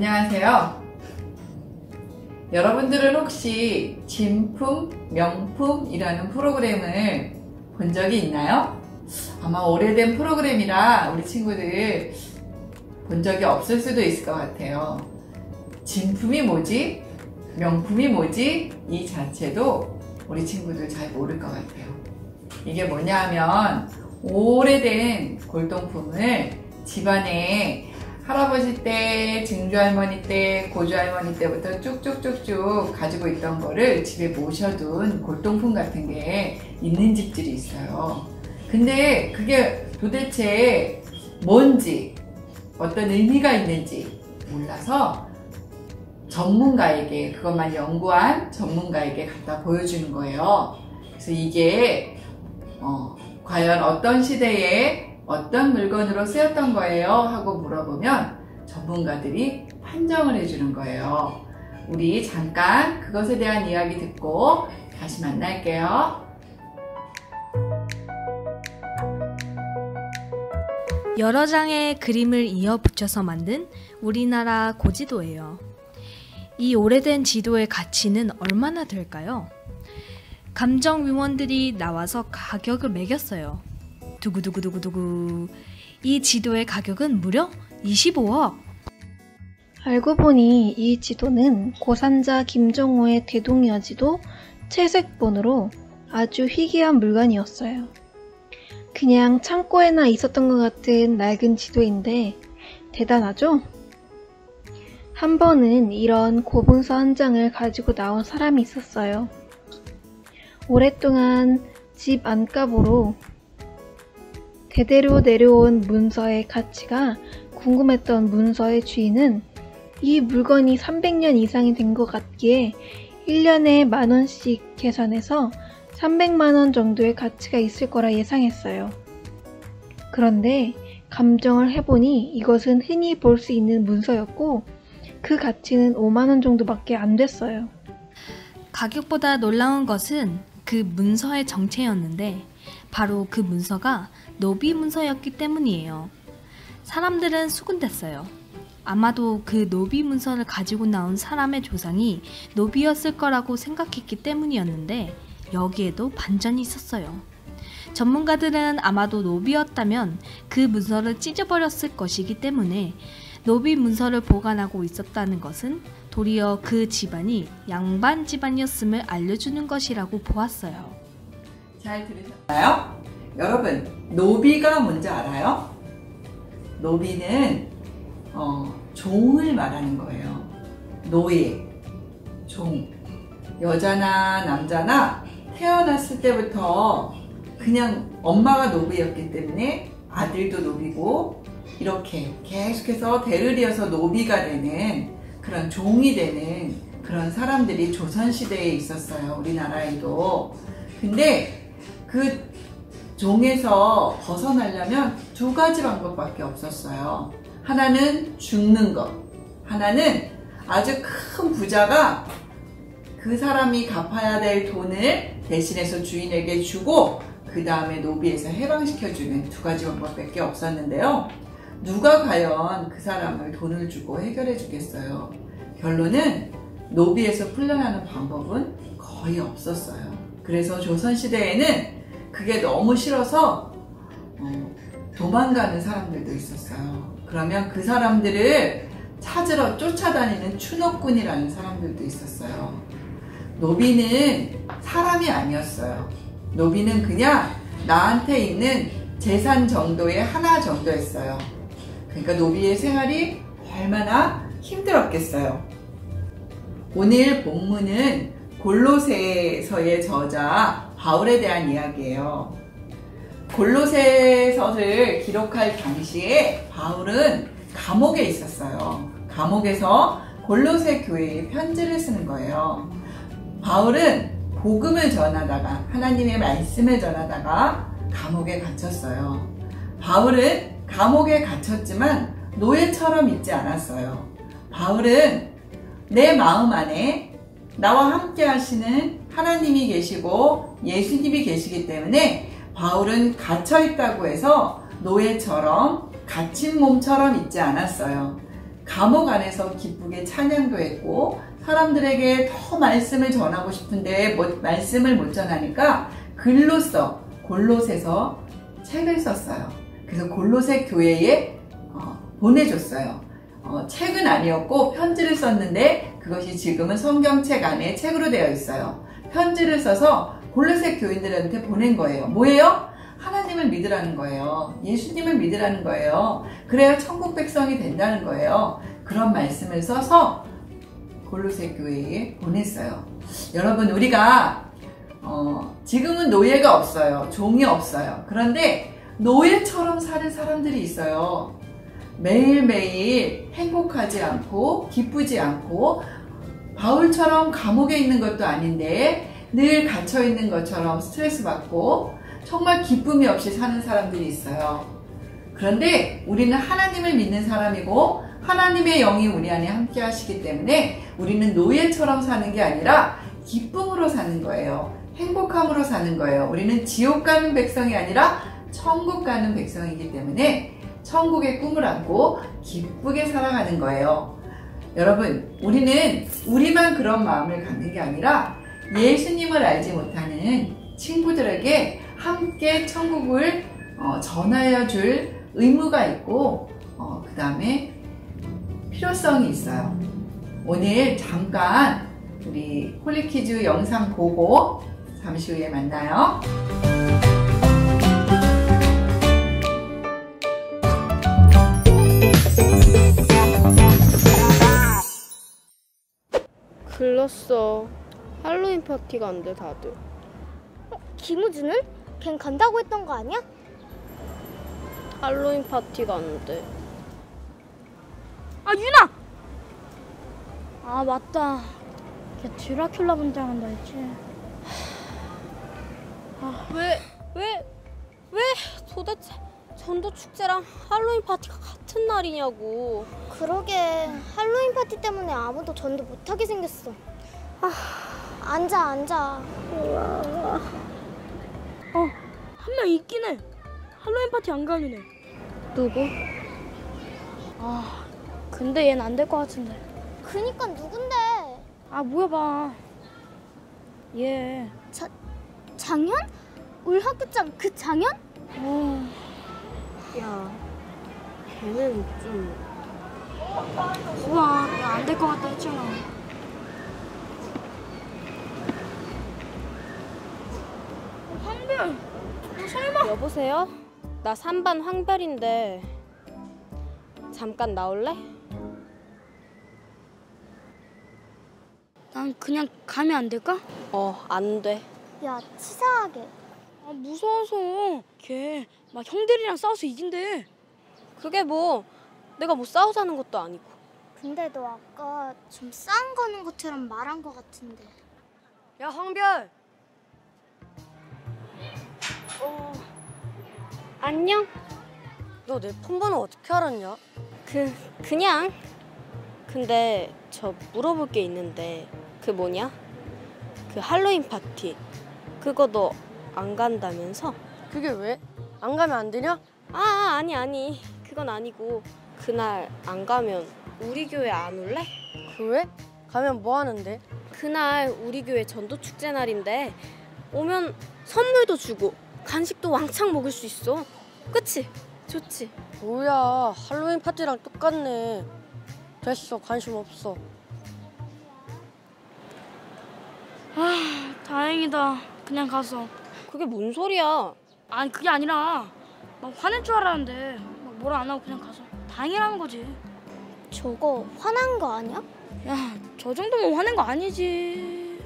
안녕하세요. 여러분들은 혹시 진품, 명품이라는 프로그램을 본 적이 있나요? 아마 오래된 프로그램이라 우리 친구들 본 적이 없을 수도 있을 것 같아요. 진품이 뭐지? 명품이 뭐지? 이 자체도 우리 친구들 잘 모를 것 같아요. 이게 뭐냐 하면 오래된 골동품을 집안에 할아버지 때, 증조할머니 때, 고조할머니 때부터 쭉쭉쭉쭉 가지고 있던 거를 집에 모셔둔 골동품 같은 게 있는 집들이 있어요. 근데 그게 도대체 뭔지, 어떤 의미가 있는지 몰라서 전문가에게, 그것만 연구한 전문가에게 갖다 보여주는 거예요. 그래서 이게 과연 어떤 시대에 어떤 물건으로 쓰였던 거예요? 하고 물어보면 전문가들이 판정을 해주는 거예요. 우리 잠깐 그것에 대한 이야기 듣고 다시 만날게요. 여러 장의 그림을 이어 붙여서 만든 우리나라 고지도예요. 이 오래된 지도의 가치는 얼마나 될까요? 감정위원들이 나와서 가격을 매겼어요. 두구두구두구두구. 이 지도의 가격은 무려 25억! 알고 보니 이 지도는 고산자 김정호의 대동여지도 채색본으로 아주 희귀한 물건이었어요. 그냥 창고에나 있었던 것 같은 낡은 지도인데 대단하죠? 한 번은 이런 고문서 한 장을 가지고 나온 사람이 있었어요. 오랫동안 집 안값으로 대대로 내려온 문서의 가치가 궁금했던 문서의 주인은 이 물건이 300년 이상이 된 것 같기에 1년에 만원씩 계산해서 300만원 정도의 가치가 있을 거라 예상했어요. 그런데 감정을 해보니 이것은 흔히 볼 수 있는 문서였고 그 가치는 5만원 정도밖에 안 됐어요. 가격보다 놀라운 것은 그 문서의 정체였는데 바로 그 문서가 노비 문서였기 때문이에요. 사람들은 수군댔어요. 아마도 그 노비 문서를 가지고 나온 사람의 조상이 노비였을 거라고 생각했기 때문이었는데 여기에도 반전이 있었어요. 전문가들은 아마도 노비였다면 그 문서를 찢어버렸을 것이기 때문에 노비 문서를 보관하고 있었다는 것은 도리어 그 집안이 양반 집안이었음을 알려주는 것이라고 보았어요. 잘 들으셨나요? 여러분, 노비가 뭔지 알아요? 노비는 종을 말하는 거예요. 노예, 종. 여자나 남자나 태어났을 때부터 그냥 엄마가 노비였기 때문에 아들도 노비고 이렇게 계속해서 대를 이어서 노비가 되는 그런 종이 되는 그런 사람들이 조선시대에 있었어요. 우리나라에도. 근데 그 종에서 벗어나려면 두 가지 방법밖에 없었어요. 하나는 죽는 것, 하나는 아주 큰 부자가 그 사람이 갚아야 될 돈을 대신해서 주인에게 주고 그 다음에 노비에서 해방시켜주는 두 가지 방법밖에 없었는데요. 누가 과연 그 사람을 돈을 주고 해결해 주겠어요? 결론은 노비에서 풀려나는 방법은 거의 없었어요. 그래서 조선시대에는 그게 너무 싫어서 도망가는 사람들도 있었어요. 그러면 그 사람들을 찾으러 쫓아다니는 추노꾼이라는 사람들도 있었어요. 노비는 사람이 아니었어요. 노비는 그냥 나한테 있는 재산 정도의 하나 정도였어요. 그러니까 노비의 생활이 얼마나 힘들었겠어요. 오늘 본문은 골로새서의 저자 바울에 대한 이야기예요. 골로새서를 기록할 당시에 바울은 감옥에 있었어요. 감옥에서 골로새 교회에 편지를 쓰는 거예요. 바울은 복음을 전하다가 하나님의 말씀을 전하다가 감옥에 갇혔어요. 바울은 감옥에 갇혔지만 노예처럼 있지 않았어요. 바울은 내 마음 안에 나와 함께 하시는 하나님이 계시고 예수님이 계시기 때문에 바울은 갇혀 있다고 해서 노예처럼 갇힌 몸처럼 있지 않았어요. 감옥 안에서 기쁘게 찬양도 했고 사람들에게 더 말씀을 전하고 싶은데 말씀을 못 전하니까 글로써 골로새서 책을 썼어요. 그래서 골로새 교회에 보내줬어요. 책은 아니었고 편지를 썼는데 그것이 지금은 성경책 안에 책으로 되어 있어요. 편지를 써서 골로새 교인들한테 보낸 거예요. 뭐예요? 하나님을 믿으라는 거예요. 예수님을 믿으라는 거예요. 그래야 천국 백성이 된다는 거예요. 그런 말씀을 써서 골로새 교회에 보냈어요. 여러분, 우리가 지금은 노예가 없어요. 종이 없어요. 그런데 노예처럼 사는 사람들이 있어요. 매일매일 행복하지 않고 기쁘지 않고 바울처럼 감옥에 있는 것도 아닌데 늘 갇혀있는 것처럼 스트레스 받고 정말 기쁨이 없이 사는 사람들이 있어요. 그런데 우리는 하나님을 믿는 사람이고 하나님의 영이 우리 안에 함께 하시기 때문에 우리는 노예처럼 사는 게 아니라 기쁨으로 사는 거예요. 행복함으로 사는 거예요. 우리는 지옥 가는 백성이 아니라 천국 가는 백성이기 때문에 천국의 꿈을 안고 기쁘게 살아가는 거예요. 여러분, 우리는 우리만 그런 마음을 갖는 게 아니라 예수님을 알지 못하는 친구들에게 함께 천국을 전하여 줄 의무가 있고 그 다음에 필요성이 있어요. 오늘 잠깐 우리 홀리키즈 영상 보고 잠시 후에 만나요. 글렀어. 할로윈 파티가 안 돼, 다들. 김우주는? 걘 간다고 했던 거 아니야? 할로윈 파티가 안 돼. 아, 유나! 아, 맞다. 걔 드라큘라 분장한다 했지. 왜 도대체 전도축제랑 할로윈 파티가 같은 날이냐고. 그러게, 할로윈 파티 때문에 아무도 전도 못하게 생겼어. 앉아. 한 명 있긴 해. 할로윈 파티 안 가는 애. 누구? 근데 얘는 안 될 것 같은데. 그니까 누군데? 뭐야 봐. 얘. 장현? 울 학교장 그 장현? 야, 걔는 좀... 우와, 나 안 될 것 같다 했잖아. 황별, 너 설마? 여보세요? 나 3반 황별인데 잠깐 나올래? 난 그냥 가면 안 될까? 안 돼. 야, 치사하게. 무서워서. 걔 막 형들이랑 싸워서 이긴대. 그게 뭐 내가 뭐 싸우자는 것도 아니고. 근데 너 아까 좀 싸움 거는 것처럼 말한 거 같은데. 야, 황별. 안녕? 너 내 폰번호 어떻게 알았냐? 그냥. 근데 저 물어볼 게 있는데 그 뭐냐? 그 할로윈 파티 그거 너 안 간다면서? 그게 왜? 안 가면 안 되냐? 아니 그건 아니고 그날 안 가면 우리 교회 안 올래? 그래? 가면 뭐 하는데? 그날 우리 교회 전도축제 날인데 오면 선물도 주고 간식도 왕창 먹을 수 있어. 그치? 좋지? 뭐야, 할로윈 파티랑 똑같네. 됐어, 관심 없어. 다행이다. 그냥 가서. 그게 뭔 소리야? 아니, 그게 아니라 막 화낼 줄 알았는데 막 뭐라 안 하고 그냥 가서 다행이라는 거지. 저거 화난 거 아니야? 야, 저 정도면 화낸 거 아니지.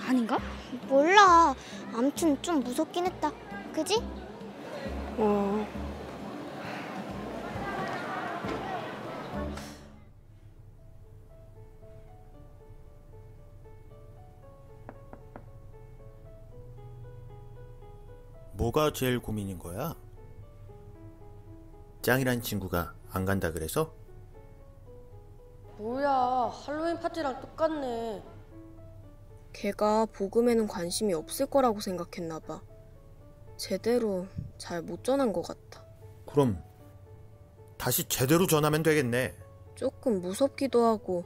아닌가? 몰라. 암튼 좀 무섭긴 했다. 그지? 뭐가 제일 고민인 거야? 짱이란 친구가 안 간다 그래서? 뭐야, 할로윈 파티랑 똑같네. 걔가 복음에는 관심이 없을 거라고 생각했나 봐. 제대로 잘 못 전한 것 같아. 그럼 다시 제대로 전하면 되겠네. 조금 무섭기도 하고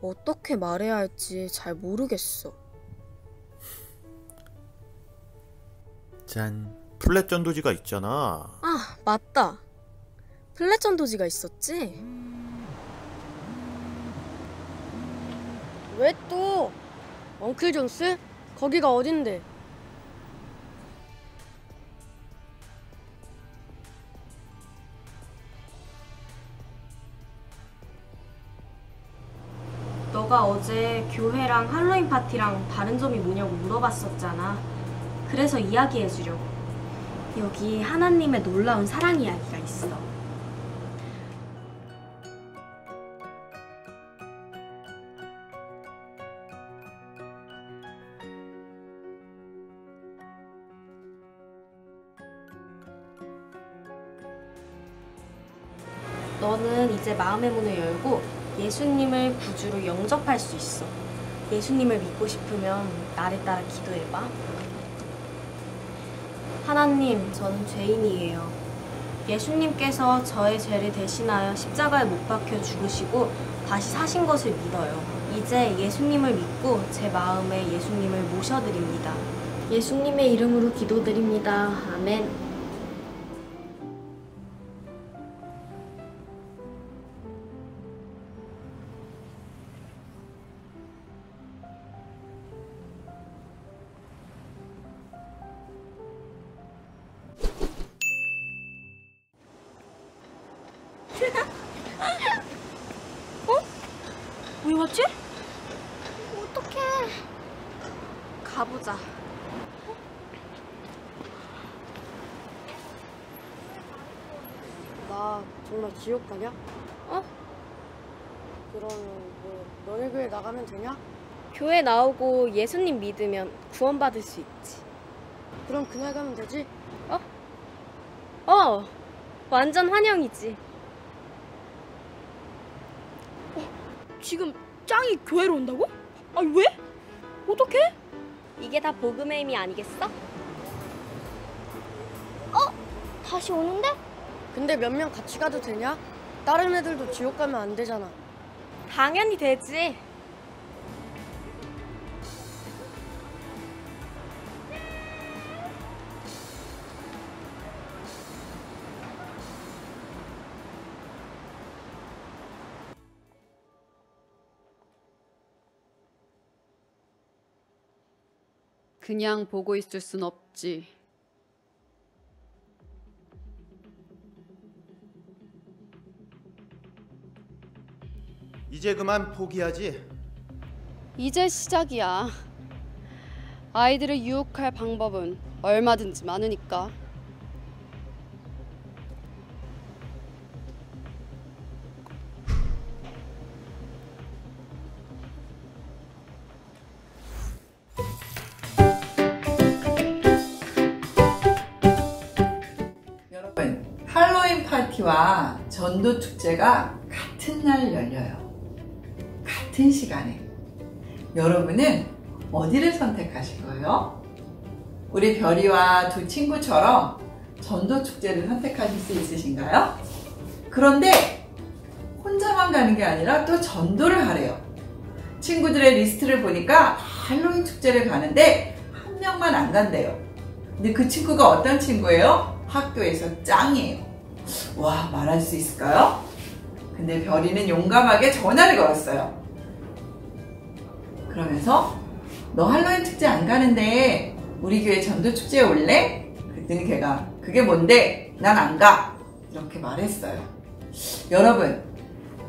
어떻게 말해야 할지 잘 모르겠어. 짠, 플랫 전도지가 있잖아. 아, 맞다. 플랫 전도지가 있었지? 왜 또? 엉클 존스? 거기가 어딘데? 너가 어제 교회랑 할로윈 파티랑 다른 점이 뭐냐고 물어봤었잖아. 그래서 이야기해주려고. 여기 하나님의 놀라운 사랑 이야기가 있어. 너는 이제 마음의 문을 열고 예수님을 구주로 영접할 수 있어. 예수님을 믿고 싶으면 나를 따라 기도해봐. 하나님, 저는 죄인이에요. 예수님께서 저의 죄를 대신하여 십자가에 못 박혀 죽으시고 다시 사신 것을 믿어요. 이제 예수님을 믿고 제 마음에 예수님을 모셔드립니다. 예수님의 이름으로 기도드립니다. 아멘. 왜 왔지? 어떡해. 가보자. 나 정말 지옥 가냐? 어? 그러면 뭐 너네 교회 나가면 되냐? 교회 나오고 예수님 믿으면 구원받을 수 있지. 그럼 그날 가면 되지? 완전 환영이지. 지금 짱이 교회로 온다고? 아니 왜? 어떡해? 이게 다 복음의 힘이 아니겠어? 다시 오는데? 근데 몇 명 같이 가도 되냐? 다른 애들도 지옥 가면 안 되잖아. 당연히 되지. 그냥 보고 있을 순 없지. 이제 그만 포기하지. 이제 시작이야. 아이들을 유혹할 방법은 얼마든지 많으니까. 여러분, 할로윈 파티와 전도 축제가 같은 날 열려요. 같은 시간에. 여러분은 어디를 선택하실 거예요? 우리 별이와 두 친구처럼 전도 축제를 선택하실 수 있으신가요? 그런데 혼자만 가는 게 아니라 또 전도를 하래요. 친구들의 리스트를 보니까 할로윈 축제를 가는데 한 명만 안 간대요. 근데 그 친구가 어떤 친구예요? 학교에서 짱이에요. 와, 말할 수 있을까요? 근데 별이는 용감하게 전화를 걸었어요. 그러면서 너 할로윈 축제 안 가는데 우리 교회 전도 축제에 올래? 그랬더니 걔가 그게 뭔데? 난 안 가. 이렇게 말했어요. 여러분,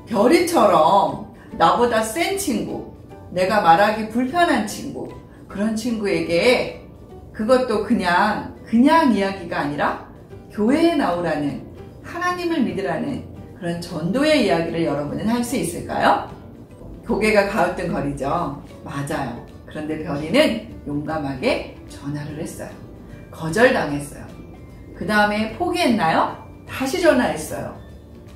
별이처럼 나보다 센 친구, 내가 말하기 불편한 친구, 그런 친구에게 그것도 그냥 이야기가 아니라 교회에 나오라는, 하나님을 믿으라는 그런 전도의 이야기를 여러분은 할 수 있을까요? 고개가 가으뚱거리죠. 맞아요. 그런데 별이는 용감하게 전화를 했어요. 거절당했어요. 그 다음에 포기했나요? 다시 전화했어요.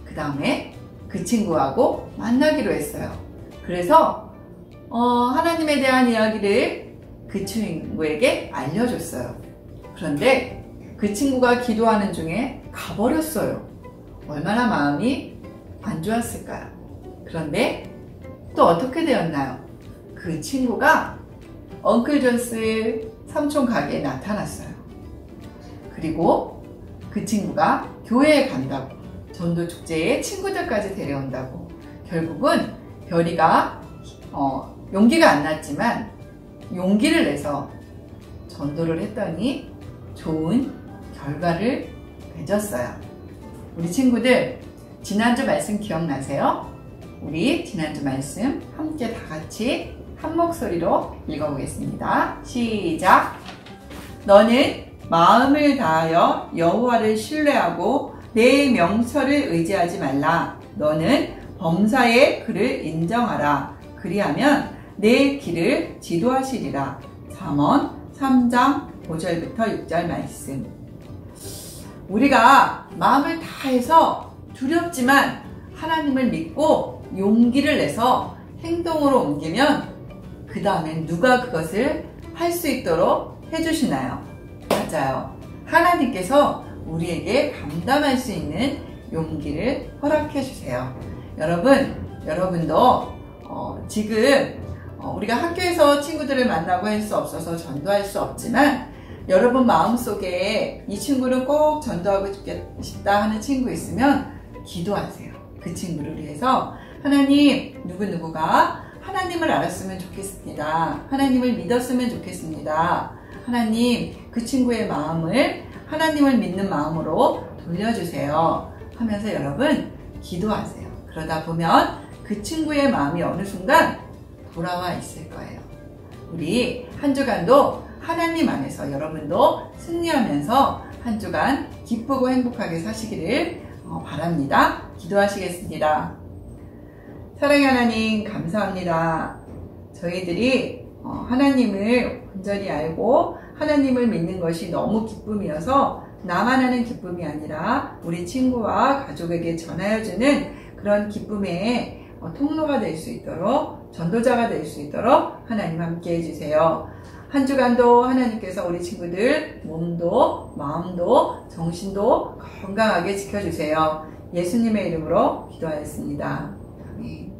그 다음에 그 친구하고 만나기로 했어요. 그래서 하나님에 대한 이야기를 그 친구에게 알려줬어요. 그런데 그 친구가 기도하는 중에 가버렸어요. 얼마나 마음이 안 좋았을까요? 그런데 또 어떻게 되었나요? 그 친구가 엉클 존스 삼촌 가게에 나타났어요. 그리고 그 친구가 교회에 간다고, 전도 축제에 친구들까지 데려온다고. 결국은 별이가 용기가 안 났지만 용기를 내서 전도를 했더니 좋은 결과를 맺었어요. 우리 친구들 지난주 말씀 기억나세요? 우리 지난주 말씀 함께 다 같이 한 목소리로 읽어보겠습니다. 시작! 너는 마음을 다하여 여호와를 신뢰하고 내 명철을 의지하지 말라. 너는 범사의 그를 인정하라. 그리하면 내 길을 지도하시리라. 잠언 3장 5절부터 6절 말씀. 우리가 마음을 다해서 두렵지만 하나님을 믿고 용기를 내서 행동으로 옮기면 그 다음엔 누가 그것을 할 수 있도록 해주시나요? 맞아요. 하나님께서 우리에게 감당할 수 있는 용기를 허락해 주세요. 여러분도 지금 우리가 학교에서 친구들을 만나고 할 수 없어서 전도할 수 없지만 여러분 마음속에 이 친구는 꼭 전도하고 싶다 하는 친구 있으면 기도하세요. 그 친구를 위해서 하나님 누구누구가 하나님을 알았으면 좋겠습니다. 하나님을 믿었으면 좋겠습니다. 하나님 그 친구의 마음을 하나님을 믿는 마음으로 돌려주세요 하면서 여러분 기도하세요. 그러다 보면 그 친구의 마음이 어느 순간 돌아와 있을 거예요. 우리 한 주간도 하나님 안에서 여러분도 승리하면서 한 주간 기쁘고 행복하게 사시기를 바랍니다. 기도하시겠습니다. 사랑의 하나님 감사합니다. 저희들이 하나님을 온전히 알고 하나님을 믿는 것이 너무 기쁨이어서 나만 하는 기쁨이 아니라 우리 친구와 가족에게 전하여주는 그런 기쁨의 통로가 될 수 있도록, 전도자가 될 수 있도록 하나님 함께 해주세요. 한 주간도 하나님께서 우리 친구들 몸도 마음도 정신도 건강하게 지켜주세요. 예수님의 이름으로 기도하였습니다. 아멘.